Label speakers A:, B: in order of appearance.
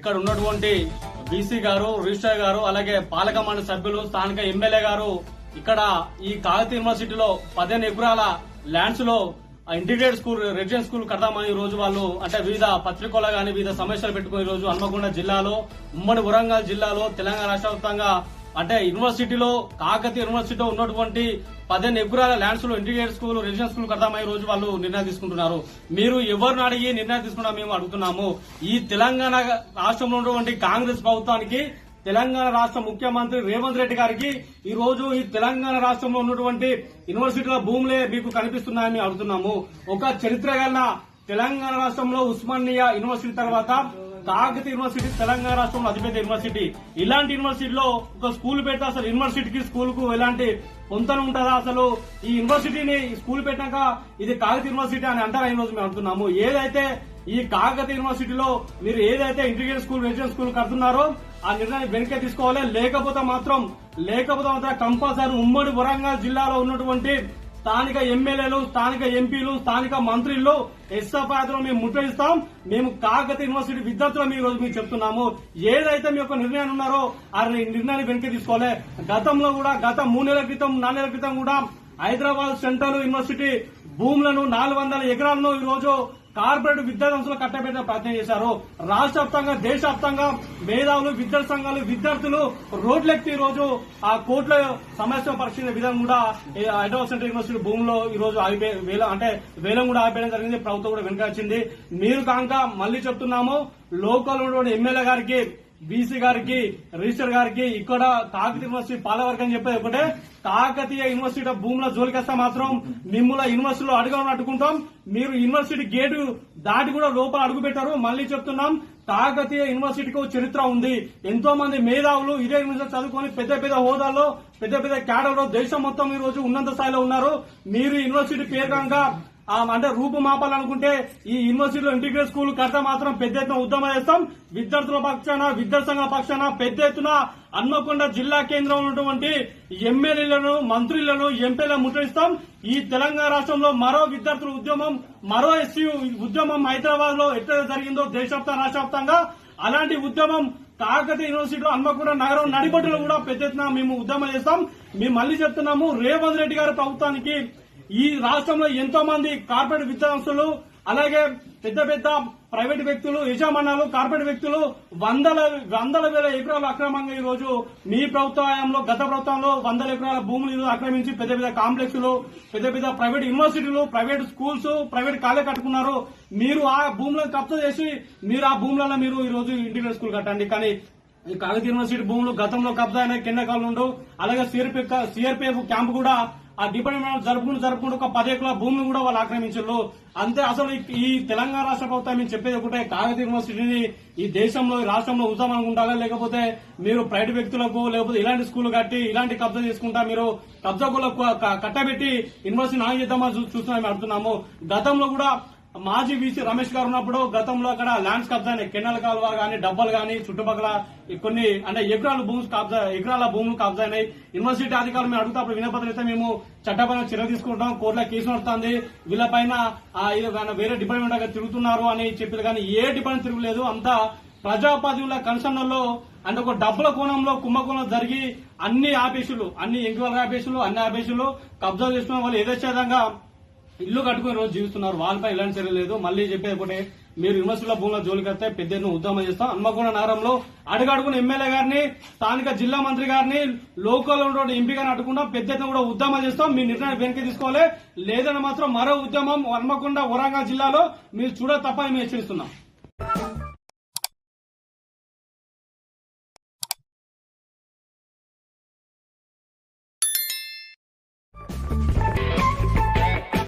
A: ఇక్కడ ఉన్నటువంటి బీసీ గారు, రిజిస్ట్రార్ గారు, అలాగే పాలక మండలి సభ్యులు, స్థానిక ఎమ్మెల్యే గారు ఇక్కడ ఈ కాకతీయ యూనివర్సిటీలో 15 ఎకరాల ల్యాండ్స్ లో ఇంటిగ్రేటెడ్ స్కూల్, రెసిడెన్షియల్ స్కూల్ కడదామని ఈ రోజు వాళ్ళు అంటే వివిధ పత్రికల్లో గానీ వివిధ సమస్యలు పెట్టుకుని ఈ రోజు హన్మకొండ జిల్లాలో, ఉమ్మడి వరంగల్ జిల్లాలో, తెలంగాణ రాష్ట్ర వ్యాప్తంగా అంటే యూనివర్సిటీలో, కాకతీయ యూనివర్సిటీలో ఉన్నటువంటి 15 ఎకరాల ల్యాండ్స్ లో ఇంటిగ్రేటెడ్ స్కూల్, రెసిడెన్షియల్ స్కూల్ కడదామని ఈ రోజు వాళ్ళు నిర్ణయం తీసుకుంటున్నారు. మీరు ఎవరిని అడిగి నిర్ణయం తీసుకున్నా మేము అడుగుతున్నాము. ఈ తెలంగాణ రాష్ట్రంలో ఉన్నటువంటి కాంగ్రెస్ ప్రభుత్వానికి, తెలంగాణ రాష్ట్ర ముఖ్యమంత్రి రేవంత్ రెడ్డి గారికి ఈ రోజు ఈ తెలంగాణ రాష్ట్రంలో ఉన్నటువంటి యూనివర్సిటీల భూములే మీకు కనిపిస్తున్నాయని అడుగుతున్నాము. ఒక చరిత్ర గల తెలంగాణ రాష్ట్రంలో ఉస్మానియా యూనివర్సిటీ తర్వాత కాకతీయ యూనివర్సిటీ తెలంగాణ రాష్ట్రంలో అతిపెద్ద యూనివర్సిటీ. ఇలాంటి యూనివర్సిటీలో ఒక స్కూల్ పెడితే అసలు యూనివర్సిటీకి స్కూల్ కు ఎలాంటి పొంతన ఉంటుందా? అసలు ఈ యూనివర్సిటీని స్కూల్ పెట్టాక ఇది కాకతీయ యూనివర్సిటీ అని అంటారా? ఈ రోజు మేము అంటున్నాము. ఏదైతే ఈ కాకతీయ యూనివర్సిటీలో మీరు ఏదైతే ఇంటిగ్రేటెడ్ స్కూల్, రెసిడెన్షియల్ స్కూల్ కడుతున్నారో ఆ నిర్ణయాన్ని వెనక్కి తీసుకోవాలి. లేకపోతే మాత్రం కంపల్సరీ ఉమ్మడి వరంగల్ జిల్లాలో ఉన్నటువంటి స్థానిక ఎమ్మెల్యేలు, స్థానిక ఎంపీలు, స్థానిక మంత్రులు ఎస్ఎఫ్ఐలో మేము ముట్టడిస్తాం. మేము కాకతీయ యూనివర్సిటీ విద్యార్థులు ఈ రోజు మీకు చెప్తున్నాము. ఏదైతే మీ యొక్క నిర్ణయాలు ఉన్నారో ఆ నిర్ణయాన్ని వెనక్కి తీసుకోవాలి. గతంలో కూడా గత 3 నెలల క్రితం, 4 నెలల క్రితం కూడా హైదరాబాద్ సెంట్రల్ యూనివర్సిటీ భూములను 400 ఎకరాలను ఈ రోజు కార్పొరేట్ విద్యా సంస్థలు కట్టబెట్టే ప్రయత్నం చేశారు. రాష్ట్ర వ్యాప్తంగా, దేశవ్యాప్తంగా మేధావులు, విద్యార్థి సంఘాలు, విద్యార్థులు రోడ్లెక్కి ఈ రోజు ఆ కోర్టుల సమస్య పరిశీలన విధానం కూడా హైదరాబాద్ సెంట్రల్ యూనివర్సిటీ భూములో ఈ రోజు వేలం కూడా ఆపేయడం జరిగింది. ప్రభుత్వం కూడా వెనకాచింది. మీరు కాక మళ్లీ చెప్తున్నాము, లోకల్ ఉన్నటువంటి ఎమ్మెల్యే గారికి, బీసీ గారికి, రిజిస్టర్ గారికి ఇక్కడ కాకతీయ యూనివర్సిటీ పాలవర్గం చెప్పేది ఒకటే, కాకతీయ యూనివర్సిటీ భూముల జోలికేస్తే మాత్రం మిమ్మల్ని యూనివర్సిటీలో అడుగుకుంటాం. మీరు యూనివర్సిటీ గేటు దాటి కూడా లోపల అడుగు పెట్టారు. మళ్లీ చెప్తున్నాం, కాకతీయ యూనివర్సిటీకి చరిత్ర ఉంది. ఎంతో మంది మేధావులు ఇదే యూనివర్సిటీ చదువుకొని పెద్ద పెద్ద హోదాల్లో, పెద్ద పెద్ద క్యాడర్లో దేశం మొత్తం ఈ రోజు ఉన్నత స్థాయిలో ఉన్నారు. మీరు యూనివర్సిటీ పేరు కనుక అంటే రూపుమాపాలనుకుంటే ఈ యూనివర్సిటీలో ఇంటిగ్రేటెడ్ స్కూల్ కడితే మాత్రం పెద్ద ఎత్తున ఉద్యమం చేస్తాం. విద్యార్థుల పక్షాన, విద్యార్థి సంఘాల పక్షాన పెద్ద ఎత్తున హన్మకొండ జిల్లా కేంద్రంలో ఉన్నటువంటి ఎమ్మెల్యేలను, మంత్రులను, ఎంపీలను ముట్టడిస్తాం. ఈ తెలంగాణ రాష్ట్రంలో మరో విద్యార్థుల ఉద్యమం, మరో ఎస్సీ ఉద్యమం హైదరాబాద్ లో ఎట్లా జరిగిందో దేశవ్యాప్తంగా, రాష్ట్ర వ్యాప్తంగా అలాంటి ఉద్యమం కాకతీయ యూనివర్సిటీలో హన్మకొండ నగరం నడిబొట్టులో కూడా పెద్ద ఎత్తున మేము ఉద్యమం చేస్తాం. మేము మళ్లీ చెప్తున్నాము, రేవంత్ రెడ్డి గారి ప్రభుత్వానికి ఈ రాష్ట్రంలో ఎంతో మంది కార్పొరేట్ విద్యాసంస్థలు, అలాగే పెద్ద పెద్ద ప్రైవేట్ వ్యక్తులు, యజమానాలు, కార్పొరేట్ వ్యక్తులు వందల వేల ఎకరాలు అక్రమంగా ఈ రోజు మీ ప్రభుత్వ హయాంలో, గత ప్రభుత్వంలో 100 ఎకరాల భూములు ఆక్రమించి పెద్ద పెద్ద కాంప్లెక్స్లు, పెద్ద పెద్ద ప్రైవేట్ యూనివర్సిటీలు, ప్రైవేట్ స్కూల్స్, ప్రైవేట్ కాలేజ్ కట్టుకున్నారు. మీరు ఆ భూములను కబ్జా చేసి మీరు ఆ భూములలో మీరు ఈ రోజు ఇంటిగ్రేటెడ్ స్కూల్ కట్టండి. కానీ ఈ కాకతీయ యూనివర్సిటీ భూములు గతంలో కబ్జా అయిన కిందకాలం నుండి, అలాగే సిఆర్పీఎఫ్ క్యాంపు కూడా ఆ డిపార్ట్మెంట్ జరుపుకుంటూ ఒక 10 ఎకరాల భూమిని కూడా వాళ్ళు ఆక్రమించారు. అంతే. అసలు ఈ తెలంగాణ రాష్ట్ర ప్రభుత్వం మేము చెప్పేది ఒకటే, కాకతీయ యూనివర్సిటీని ఈ దేశంలో, ఈ రాష్ట్రంలో ఉంచాలనుకుంటారా, లేకపోతే మీరు ప్రైవేట్ వ్యక్తులకు, లేకపోతే ఇలాంటి స్కూల్ కట్టి ఇలాంటి కబ్జా చేసుకుంటా మీరు కబ్జాకులకు కట్టబెట్టి యూనివర్సిటీ నాయం చేద్దామని చూస్తున్నామని అడుగుతున్నాము. గతంలో కూడా మాజీ వీసీ రమేష్ గారు ఉన్నప్పుడు గతంలో అక్కడ ల్యాండ్స్ కబ్జా అయినాయి. కెనాల్ కాలువ గానీ, డబ్బాలు గానీ, చుట్టుపక్కల కొన్ని అంటే ఎకరాల భూములు కబ్జా అయినాయి. యూనివర్సిటీ అధికారులు మేము అడుగుతా వినపత్రం అయితే మేము చట్టపరమైన చర్య తీసుకుంటాం, కోర్టులో కేసు నడుస్తుంది, వీళ్ళపైన వేరే డిపార్ట్మెంట్ తిరుగుతున్నారు అని చెప్పారు. కానీ ఏ డిపార్ట్మెంట్ తిరుగులేదు. అంతా ప్రజాపతిల కన్సర్న్లో అంటే ఒక డబ్బుల కోణంలో కుంభకోణం జరిగి అన్ని ఆపేషులు, అన్ని ఎంక్వైరీ ఆపేషులు, అన్ని ఆపేషులు కబ్జా చేసుకున్న వాళ్ళు యథేచ్ఛంగా ఇల్లు కట్టుకుని రోజు జీవిస్తున్నారు. వాళ్ళపై ఎలాంటి చర్య లేదు. మళ్లీ చెప్పేది ఒకటే, మీరు యూనివర్సిటీల భూముల జోలికి వస్తే పెద్ద ఎత్తున ఉద్యమం చేస్తాం. హన్మకొండ నగరంలో అడుగడుగున ఎమ్మెల్యే గారిని, స్థానిక జిల్లా మంత్రి గారిని, లోకల్ ఉన్నటువంటి ఎంపీ గారిని అడ్డుకుంటాం. పెద్ద ఎత్తున కూడా ఉద్యమం చేస్తాం. మీ నిర్ణయాన్ని వెనక్కి తీసుకోవాలి. లేదని మాత్రం మరో ఉద్యమం హన్మకొండ, వరంగల్ జిల్లాలో మీరు చూడ తప్పని మేము హెచ్చరిస్తున్నాం.